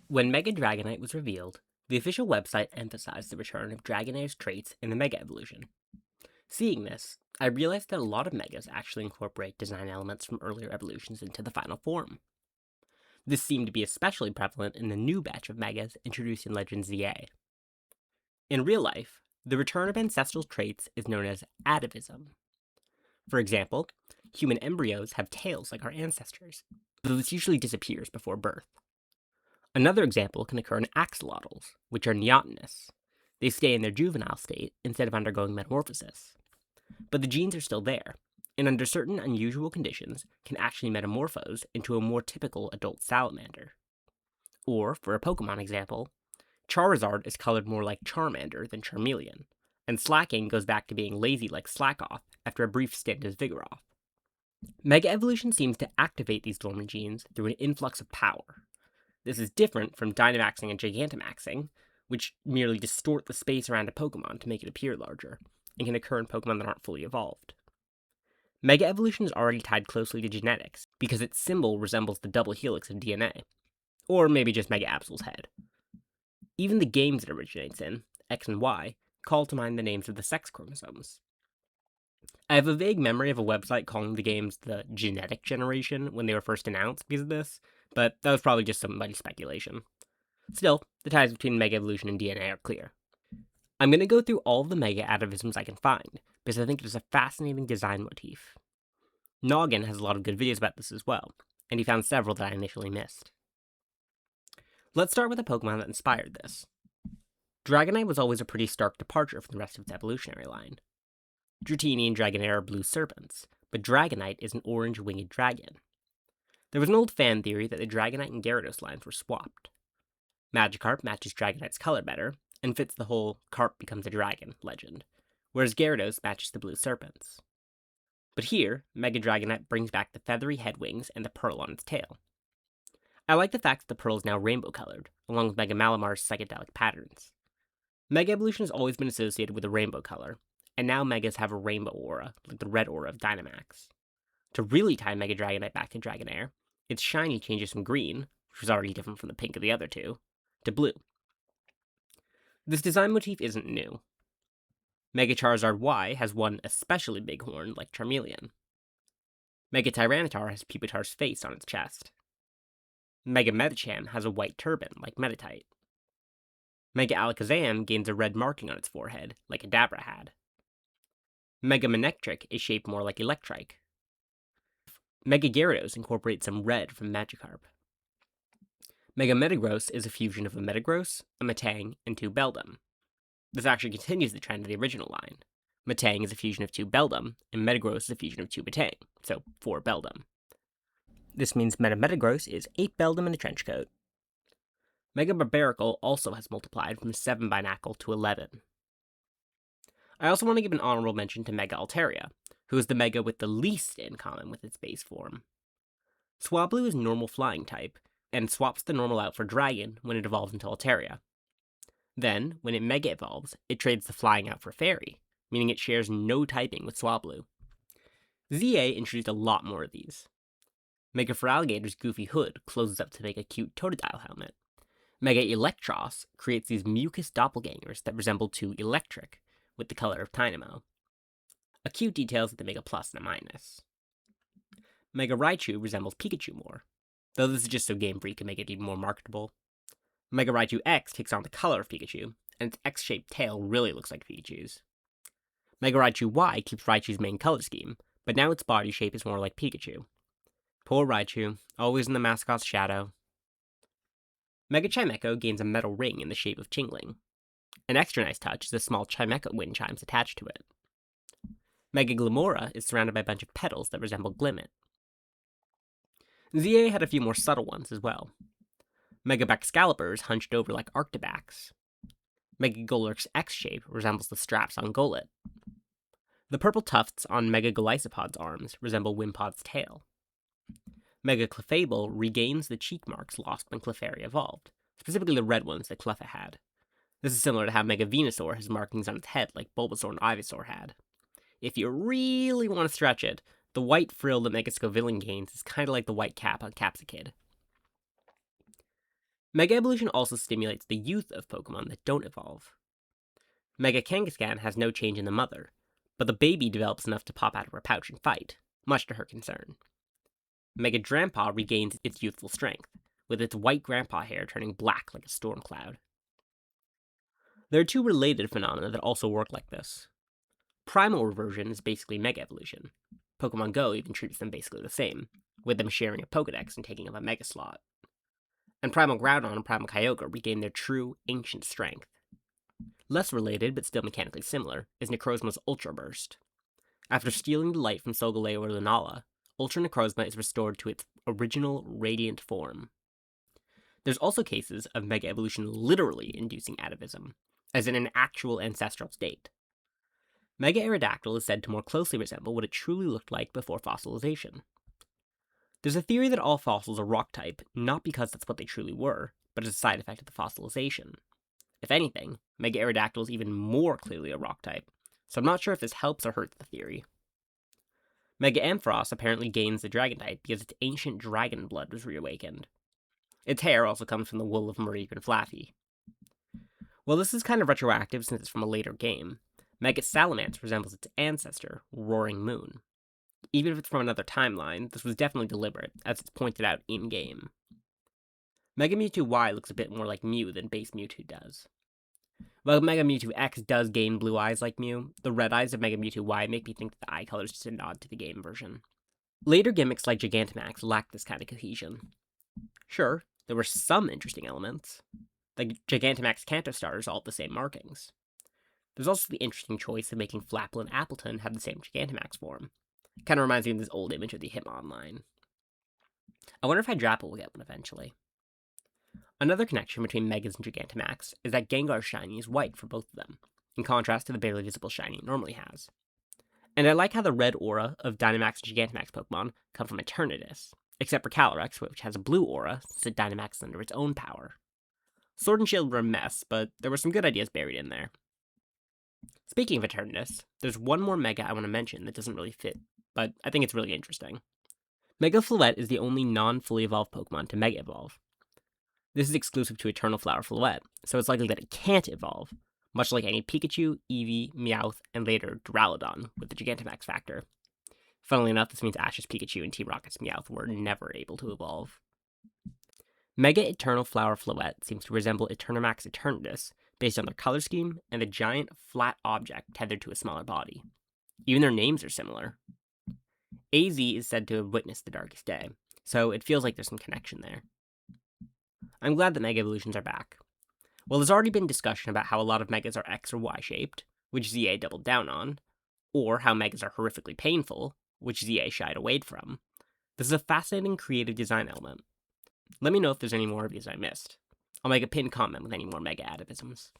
When Mega Dragonite was revealed, the official website emphasized the return of Dragonite's traits in the Mega Evolution. Seeing this, I realized that a lot of Megas actually incorporate design elements from earlier evolutions into the final form. This seemed to be especially prevalent in the new batch of Megas introduced in Legend ZA. In real life, the return of ancestral traits is known as atavism. For example, human embryos have tails like our ancestors, though this usually disappears before birth. Another example can occur in axolotls, which are neotenous. They stay in their juvenile state instead of undergoing metamorphosis. But the genes are still there, and under certain unusual conditions can actually metamorphose into a more typical adult salamander. Or, for a Pokemon example, Charizard is colored more like Charmander than Charmeleon, and Slacking goes back to being lazy like Slackoth after a brief stint as Vigoroth. Mega Evolution seems to activate these dormant genes through an influx of power. This is different from Dynamaxing and Gigantamaxing, which merely distort the space around a Pokemon to make it appear larger, and can occur in Pokemon that aren't fully evolved. Mega Evolution is already tied closely to genetics, because its symbol resembles the double helix of DNA, or maybe just Mega Absol's head. Even the games it originates in, X and Y, call to mind the names of the sex chromosomes. I have a vague memory of a website calling the games the genetic generation when they were first announced because of this, but that was probably just somebody's speculation. Still, the ties between Mega Evolution and DNA are clear. I'm going to go through all of the Mega Atavisms I can find, because I think it is a fascinating design motif. Noggin has a lot of good videos about this as well, and he found several that I initially missed. Let's start with a Pokemon that inspired this. Dragonite was always a pretty stark departure from the rest of its evolutionary line. Dratini and Dragonair are blue serpents, but Dragonite is an orange winged dragon. There was an old fan theory that the Dragonite and Gyarados lines were swapped. Magikarp matches Dragonite's color better, and fits the whole carp becomes a dragon legend, whereas Gyarados matches the blue serpents. But here, Mega Dragonite brings back the feathery head wings and the pearl on its tail. I like the fact that the pearl is now rainbow colored, along with Mega Malamar's psychedelic patterns. Mega Evolution has always been associated with a rainbow color, and now Megas have a rainbow aura, like the red aura of Dynamax. To really tie Mega Dragonite back to Dragonair, its shiny changes from green, which was already different from the pink of the other two, to blue. This design motif isn't new. Mega Charizard Y has one especially big horn, like Charmeleon. Mega Tyranitar has Pupitar's face on its chest. Mega Medicham has a white turban, like Meditite. Mega Alakazam gains a red marking on its forehead, like Kadabra had. Mega Manectric is shaped more like Electrike. Mega Gyarados incorporates some red from Magikarp. Mega Metagross is a fusion of a Metagross, a Metang, and two Beldum. This actually continues the trend of the original line. Metang is a fusion of two Beldum, and Metagross is a fusion of two Metang, so 4 Beldum. This means Metagross is 8 Beldum in a trench coat. Mega Barbaracle also has multiplied from 7 Binacle to 11. I also want to give an honorable mention to Mega Altaria, who is the Mega with the least in common with its base form. Swablu is normal flying type, and swaps the normal out for Dragon when it evolves into Altaria. Then, when it Mega evolves, it trades the flying out for Fairy, meaning it shares no typing with Swablu. ZA introduced a lot more of these. Mega Feraligator's goofy hood closes up to make a cute Totodile helmet. Mega Electros creates these mucus doppelgangers that resemble two Electric, with the color of Tynamo. A cute detail is that they make a plus and a minus. Mega Raichu resembles Pikachu more, though this is just so Game Freak can make it even more marketable. Mega Raichu X takes on the color of Pikachu, and its X-shaped tail really looks like Pikachu's. Mega Raichu Y keeps Raichu's main color scheme, but now its body shape is more like Pikachu. Poor Raichu, always in the mascot's shadow. Mega Chimecho gains a metal ring in the shape of Chingling. An extra nice touch is the small Chimecho wind chimes attached to it. Mega Glimmora is surrounded by a bunch of petals that resemble Glimmet. ZA had a few more subtle ones as well. Mega Baxcalibur is hunched over like Arctibax. Mega Golurk's X shape resembles the straps on Golett. The purple tufts on Mega Golisopod's arms resemble Wimpod's tail. Mega Clefable regains the cheek marks lost when Clefairy evolved, specifically the red ones that Cleffa had. This is similar to how Mega Venusaur has markings on its head like Bulbasaur and Ivysaur had. If you really want to stretch it, the white frill that Mega Scovillain gains is kind of like the white cap on Capsakid. Mega Evolution also stimulates the youth of Pokemon that don't evolve. Mega Kangaskhan has no change in the mother, but the baby develops enough to pop out of her pouch and fight, much to her concern. Mega Drampa regains its youthful strength, with its white grandpa hair turning black like a storm cloud. There are two related phenomena that also work like this. Primal reversion is basically Mega Evolution. Pokemon Go even treats them basically the same, with them sharing a Pokedex and taking up a Mega slot. And Primal Groudon and Primal Kyogre regain their true, ancient strength. Less related, but still mechanically similar, is Necrozma's Ultra Burst. After stealing the light from Solgaleo or Lunala, Ultra Necrozma is restored to its original radiant form. There's also cases of Mega Evolution literally inducing atavism, as in an actual ancestral state. Mega Aerodactyl is said to more closely resemble what it truly looked like before fossilization. There's a theory that all fossils are rock type, not because that's what they truly were, but as a side effect of the fossilization. If anything, Mega Aerodactyl is even more clearly a rock type, so I'm not sure if this helps or hurts the theory. Mega Ampharos apparently gains the Dragonite because its ancient dragon blood was reawakened. Its hair also comes from the wool of Mareep and Flaffy. Well, this is kind of retroactive since it's from a later game. Mega Salamence resembles its ancestor, Roaring Moon. Even if it's from another timeline, this was definitely deliberate, as it's pointed out in-game. Mega Mewtwo Y looks a bit more like Mew than base Mewtwo does. While Mega Mewtwo X does gain blue eyes like Mew, the red eyes of Mega Mewtwo Y make me think that the eye color is just a nod to the game version. Later gimmicks like Gigantamax lack this kind of cohesion. Sure, there were some interesting elements. The Gigantamax Kanto starters all have the same markings. There's also the interesting choice of making Flapple and Appleton have the same Gigantamax form. Kind of reminds me of this old image of the Hitmonlee. I wonder if Hydrapple will get one eventually. Another connection between Megas and Gigantamax is that Gengar's shiny is white for both of them, in contrast to the barely visible shiny it normally has. And I like how the red aura of Dynamax and Gigantamax Pokemon come from Eternatus, except for Calyrex, which has a blue aura since it Dynamaxes under its own power. Sword and Shield were a mess, but there were some good ideas buried in there. Speaking of Eternatus, there's one more Mega I want to mention that doesn't really fit, but I think it's really interesting. Mega Floette is the only non-fully evolved Pokemon to Mega Evolve. This is exclusive to Eternal Flower Floette, so it's likely that it can't evolve, much like any Pikachu, Eevee, Meowth, and later Duraludon with the Gigantamax factor. Funnily enough, this means Ash's Pikachu and Team Rocket's Meowth were never able to evolve. Mega Eternal Flower Floette seems to resemble Eternamax Eternatus based on their color scheme and the giant, flat object tethered to a smaller body. Even their names are similar. AZ is said to have witnessed the darkest day, so it feels like there's some connection there. I'm glad that Mega Evolutions are back. While there's already been discussion about how a lot of Megas are X or Y shaped, which ZA doubled down on, or how Megas are horrifically painful, which ZA shied away from, this is a fascinating creative design element. Let me know if there's any more of these I missed. I'll make a pinned comment with any more Mega Atavisms.